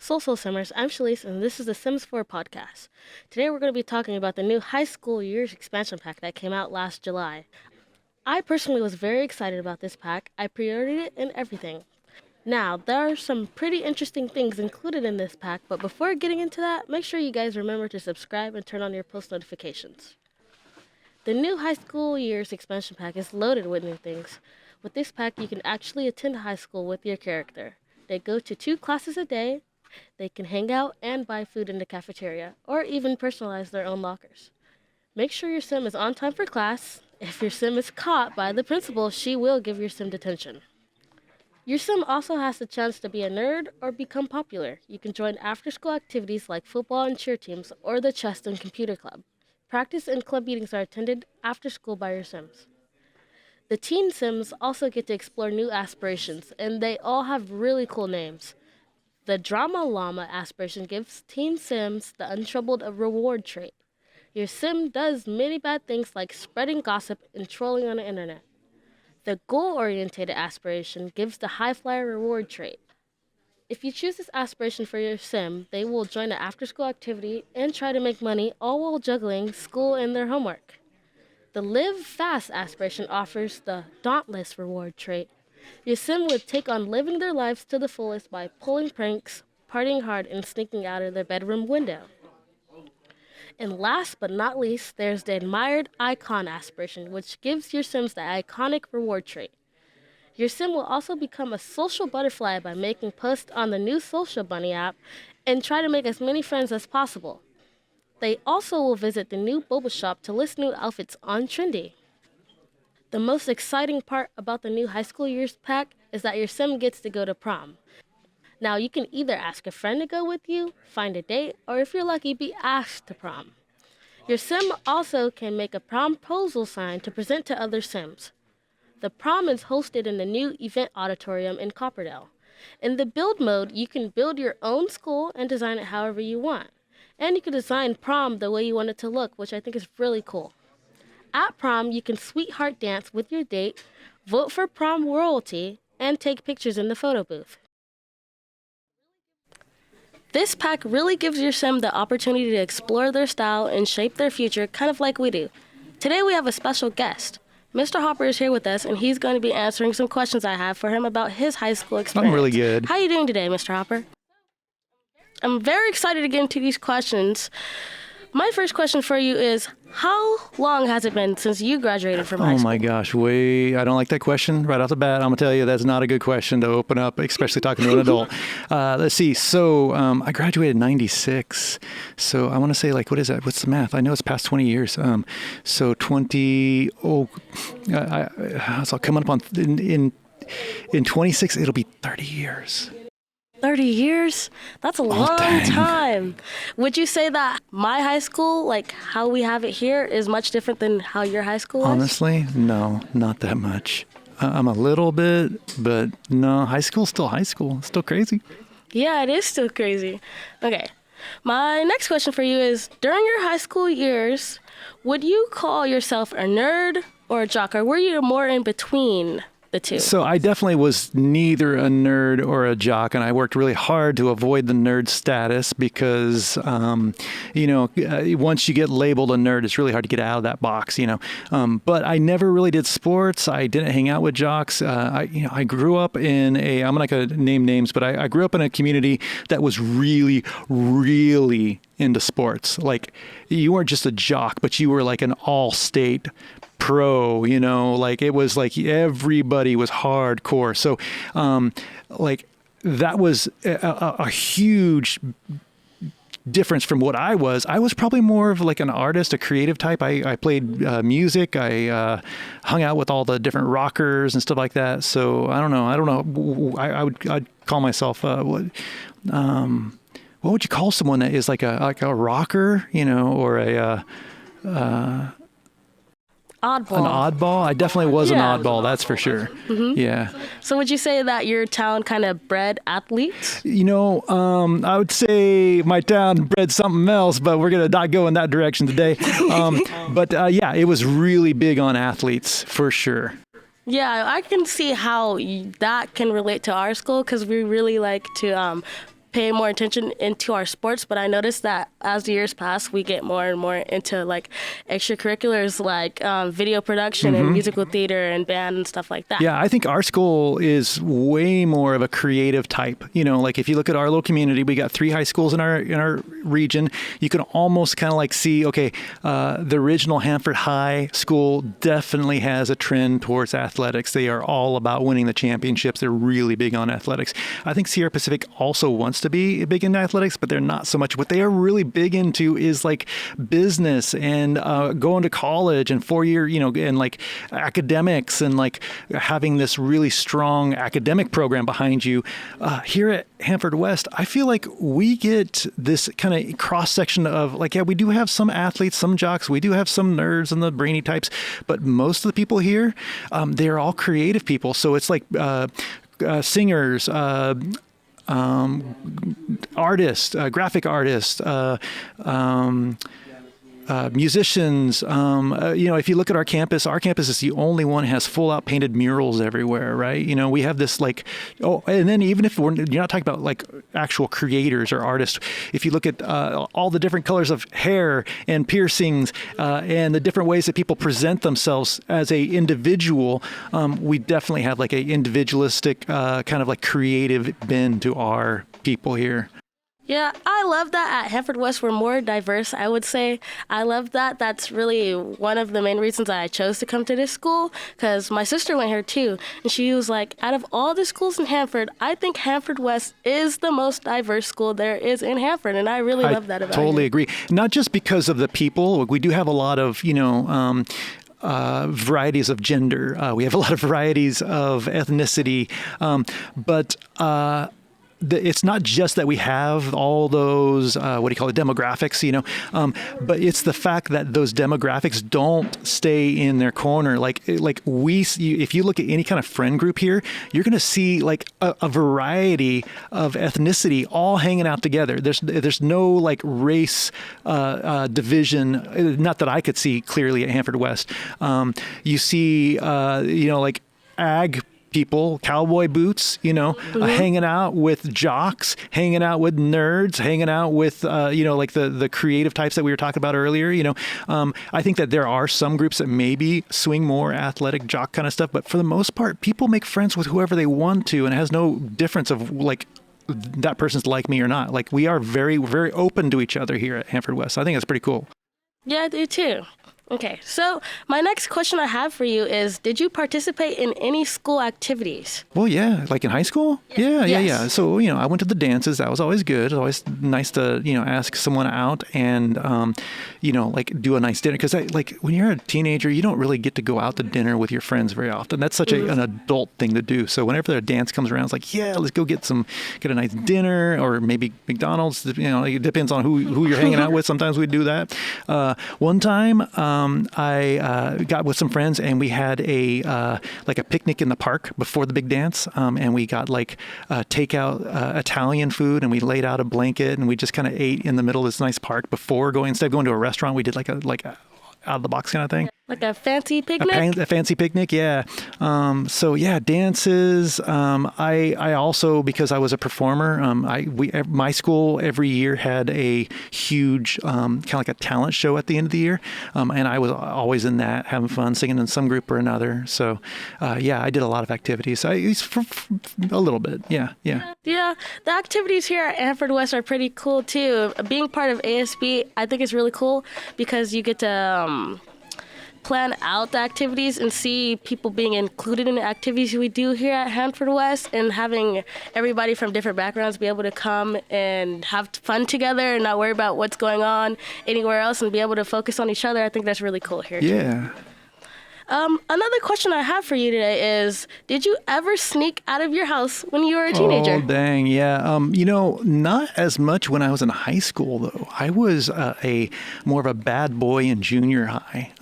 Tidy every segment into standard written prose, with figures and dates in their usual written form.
Soul Simmers, I'm Shalise, and this is the Sims 4 podcast. Today we're going to be talking about the new high school years expansion pack that came out last July. I personally was very excited about this pack. I pre-ordered it and everything. Now, there are some pretty interesting things included in this pack, but before getting into that, make sure you guys remember to subscribe and turn on your post notifications. The new high school years expansion pack is loaded with new things. With this pack, you can actually attend high school with your character. They go to 2 classes a day. They can hang out and buy food in the cafeteria, or even personalize their own lockers. Make sure your sim is on time for class. If your sim is caught by the principal, she will give your sim detention. Your sim also has the chance to be a nerd or become popular. You can join after-school activities like football and cheer teams or the chess and computer club. Practice and club meetings are attended after school by your sims. The teen sims also get to explore new aspirations, and they all have really cool names. The Drama Llama aspiration gives teen sims the untroubled reward trait. Your sim does many bad things like spreading gossip and trolling on the internet. The goal-oriented aspiration gives the high flyer reward trait. If you choose this aspiration for your sim, they will join an after-school activity and try to make money, all while juggling school and their homework. The Live Fast aspiration offers the Dauntless reward trait. Your sim would take on living their lives to the fullest by pulling pranks, partying hard, and sneaking out of their bedroom window. And last but not least, there's the Admired Icon aspiration, which gives your sims the iconic reward trait. Your sim will also become a social butterfly by making posts on the new Social Bunny app and try to make as many friends as possible. They also will visit the new boba shop to list new outfits on Trendy. The most exciting part about the new high school years pack is that your sim gets to go to prom. Now, you can either ask a friend to go with you, find a date, or if you're lucky, be asked to prom. Your sim also can make a promposal sign to present to other sims. The prom is hosted in the new event auditorium in Copperdale. In the build mode, you can build your own school and design it however you want. And you can design prom the way you want it to look, which I think is really cool. At prom, you can sweetheart dance with your date, vote for prom royalty, and take pictures in the photo booth. This pack really gives your sim the opportunity to explore their style and shape their future, kind of like we do. Today we have a special guest. Mr. Hopper is here with us, and he's going to be answering some questions I have for him about his high school experience. I'm really good. How are you doing today, Mr. Hopper? I'm very excited to get into these questions. My first question for you is, how long has it been since you graduated from high school? Oh my gosh, I don't like that question right off the bat. I'm going to tell you that's not a good question to open up, especially talking to an adult. Let's see. So I graduated in 96. So I want to say, like, what is that? What's the math? I know it's past 20 years. So 20, so coming up on, in 26, it'll be 30 years. 30 years? That's a long time. Would you say that my high school, like how we have it here, is much different than how your high school is? Honestly, no, not that much. I'm a little bit, but no, high school's still high school. It's still crazy. Yeah, it is still crazy. Okay. My next question for you is, during your high school years, would you call yourself a nerd or a jock, or were you more in between the two? So I definitely was neither a nerd or a jock, and I worked really hard to avoid the nerd status because, once you get labeled a nerd, it's really hard to get out of that box, But I never really did sports. I didn't hang out with jocks. I grew up in I'm not going to name names, but I grew up in a community that was really, really into sports. Like, you weren't just a jock, but you were like an all-state pro, like it was like everybody was hardcore. So, that was a huge difference from what I was. I was probably more of like an artist, a creative type. I played music. I hung out with all the different rockers and stuff like that. So I don't know. I'd call myself, what would you call someone that is like a rocker, or a, Oddball. An oddball? I definitely was an oddball, that's for sure. Mm-hmm. Yeah. So would you say that your town kind of bred athletes? I would say my town bred something else, but we're going to not go in that direction today. It was really big on athletes, for sure. Yeah, I can see how that can relate to our school because we really like to pay more attention into our sports, but I noticed that as the years pass, we get more and more into like extracurriculars like video production and musical theater and band and stuff like that. Yeah, I think our school is way more of a creative type. You know, like if you look at our little community, we got 3 high schools in our region. You can almost kind of like see, okay, the original Hanford High School definitely has a trend towards athletics. They are all about winning the championships. They're really big on athletics. I think Sierra Pacific also wants to be big in athletics, but they're not so much. What they are really big into is like business and going to college and 4-year, you know, and like academics and like having this really strong academic program behind you. Here at Hanford West, I feel like we get this kind of cross section of like, yeah, we do have some athletes, some jocks, we do have some nerds and the brainy types, but most of the people here, they're all creative people. So it's like singers, artists, graphic artists, musicians. You know, if you look at our campus is the only one that has full out painted murals everywhere, right? You know, we have this like, and then even if you're not talking about like actual creators or artists, if you look at all the different colors of hair and piercings and the different ways that people present themselves as a individual, we definitely have like a individualistic kind of like creative bend to our people here. Yeah, I love that at Hanford West we're more diverse, I would say. I love that. That's really one of the main reasons I chose to come to this school, because my sister went here too, and she was like, out of all the schools in Hanford, I think Hanford West is the most diverse school there is in Hanford, and I really love that about it. I totally agree. Not just because of the people. We do have a lot of, you know, varieties of gender. We have a lot of varieties of ethnicity, but it's not just that we have all those, demographics, you know, but it's the fact that those demographics don't stay in their corner. If you look at any kind of friend group here, you're going to see like a variety of ethnicity all hanging out together. There's no like race division, not that I could see clearly at Hanford West. You see, like ag people, cowboy boots, you know, hanging out with jocks, hanging out with nerds, hanging out with, like the creative types that we were talking about earlier. You know, I think that there are some groups that maybe swing more athletic jock kind of stuff, but for the most part, people make friends with whoever they want to, and it has no difference of like that person's like me or not. Like we are very, very open to each other here at Hanford West. I think that's pretty cool. Yeah, I do too. Okay, so my next question I have for you is, did you participate in any school activities? Well, yeah, like in high school? Yeah. So, I went to the dances. That was always good. It was always nice to, ask someone out and, like do a nice dinner. Because when you're a teenager, you don't really get to go out to dinner with your friends very often. That's such an adult thing to do. So whenever a dance comes around, it's like, yeah, let's go get a nice dinner, or maybe McDonald's. It depends on who you're hanging out with. Sometimes we do that. One time, I got with some friends and we had a picnic in the park before the big dance, and we got takeout Italian food, and we laid out a blanket and we just kind of ate in the middle of this nice park before instead of going to a restaurant. We did like a out of the box kind of thing. Like a fancy picnic? A fancy picnic, yeah. So yeah, dances. I also, because I was a performer, my school every year had a huge kind of like a talent show at the end of the year, and I was always in that, having fun, singing in some group or another. So yeah, I did a lot of activities. A little bit, yeah. Yeah, the activities here at Hanford West are pretty cool too. Being part of ASB, I think is really cool because you get to plan out the activities and see people being included in the activities we do here at Hanford West, and having everybody from different backgrounds be able to come and have fun together and not worry about what's going on anywhere else and be able to focus on each other. I think that's really cool here. Yeah. Another question I have for you today is, did you ever sneak out of your house when you were a teenager? Oh, dang, yeah. Not as much when I was in high school, though. I was more of a bad boy in junior high.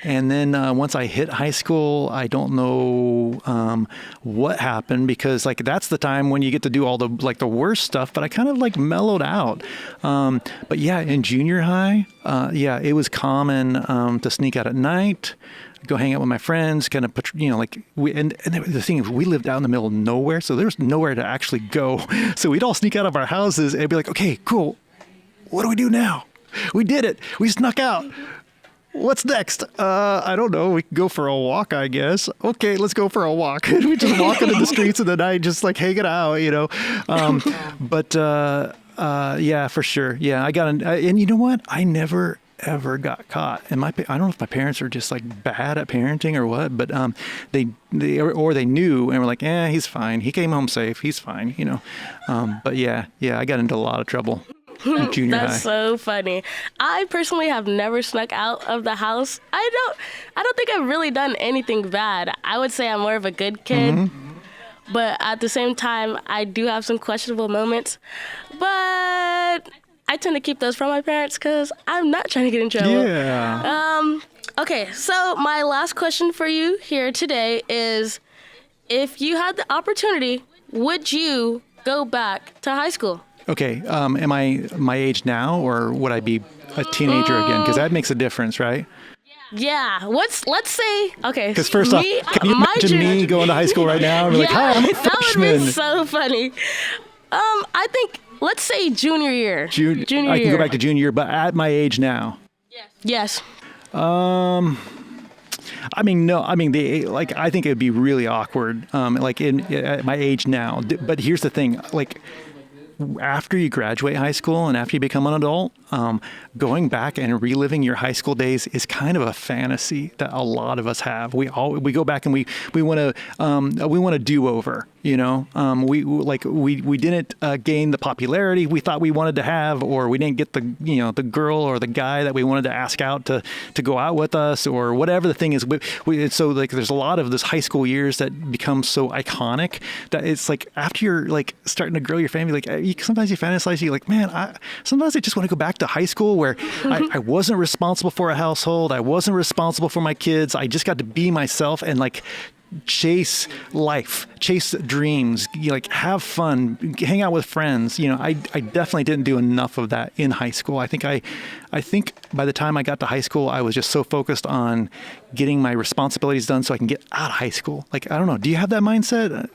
And then once I hit high school, I don't know what happened, because like that's the time when you get to do all the like the worst stuff. But I kind of like mellowed out. But yeah, in junior high, yeah, it was common to sneak out at night, go hang out with my friends, kind of, like and the thing is, we lived out in the middle of nowhere, so there was nowhere to actually go. So we'd all sneak out of our houses and be like, okay, cool. What do we do now? We did it. We snuck out. What's next? I don't know. We can go for a walk, I guess. Okay, let's go for a walk. We just walk into the streets in the night, just like hanging out, But yeah, for sure. Yeah, I got and you know what? I never ever got caught. And I don't know if my parents are just like bad at parenting or what, but they knew and were like, he's fine. He came home safe. He's fine, But yeah, I got into a lot of trouble in junior high. That's so funny. I personally have never snuck out of the house. I don't think I've really done anything bad. I would say I'm more of a good kid. Mm-hmm. But at the same time, I do have some questionable moments. But I tend to keep those from my parents because I'm not trying to get in trouble. Yeah. Okay, so my last question for you here today is, if you had the opportunity, would you go back to high school? Okay, am I my age now, or would I be a teenager again? Because that makes a difference, right? Yeah. Let's say, okay. Because first off, can you imagine me going to high school right now and be like, hi, I'm a freshman? That would be so funny. I think, let's say junior year. Junior year. I can go back to junior year, but at my age now. Yes. I mean, no. I mean, I think it would be really awkward, at my age now. But here's the thing, like, after you graduate high school and after you become an adult, going back and reliving your high school days is kind of a fantasy that a lot of us have. We go back and we want to do over. We didn't gain the popularity we thought we wanted to have, or we didn't get the girl or the guy that we wanted to ask out to go out with us, or whatever the thing is. So like there's a lot of this high school years that become so iconic that it's like after you're like starting to grow your family, like sometimes you fantasize, you're like, man, sometimes I just want to go back to high school where I wasn't responsible for a household. I wasn't responsible for my kids. I just got to be myself and like chase life, chase dreams, like have fun, hang out with friends. I definitely didn't do enough of that in high school. I think by the time I got to high school, I was just so focused on getting my responsibilities done so I can get out of high school. Like, I don't know. Do you have that mindset?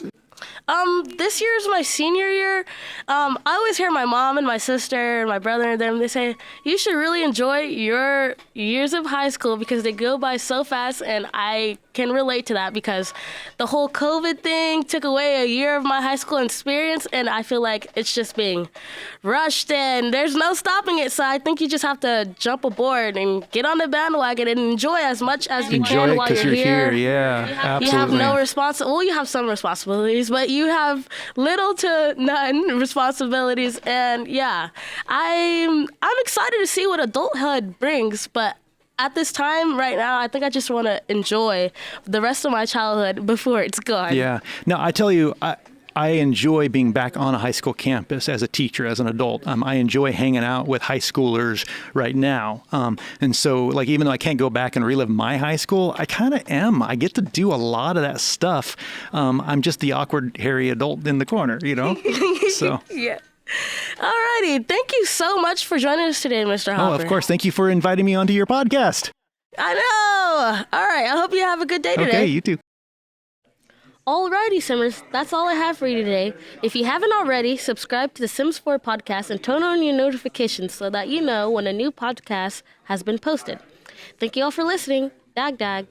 This year is my senior year. I always hear my mom and my sister and my brother and them, they say, you should really enjoy your years of high school because they go by so fast, and I can relate to that because the whole COVID thing took away a year of my high school experience, and I feel like it's just being rushed and there's no stopping it. So I think you just have to jump aboard and get on the bandwagon and enjoy as much as you can while you're here. Yeah, absolutely. You have no you have some responsibilities, but you have little to none responsibilities. And yeah, I'm excited to see what adulthood brings, but at this time right now, I think I just want to enjoy the rest of my childhood before it's gone. Yeah. No, I tell you, I enjoy being back on a high school campus as a teacher, as an adult. I enjoy hanging out with high schoolers right now. And so, like, even though I can't go back and relive my high school, I kind of am. I get to do a lot of that stuff. I'm just the awkward, hairy adult in the corner, So. Yeah. Alrighty. Thank you so much for joining us today, Mr. Hopper. Oh, of course. Thank you for inviting me onto your podcast. I know. All right. I hope you have a good day today. Okay, you too. Alrighty, Simmers, that's all I have for you today. If you haven't already, subscribe to the Sims 4 podcast and turn on your notifications so that you know when a new podcast has been posted. Thank you all for listening. Dag dag.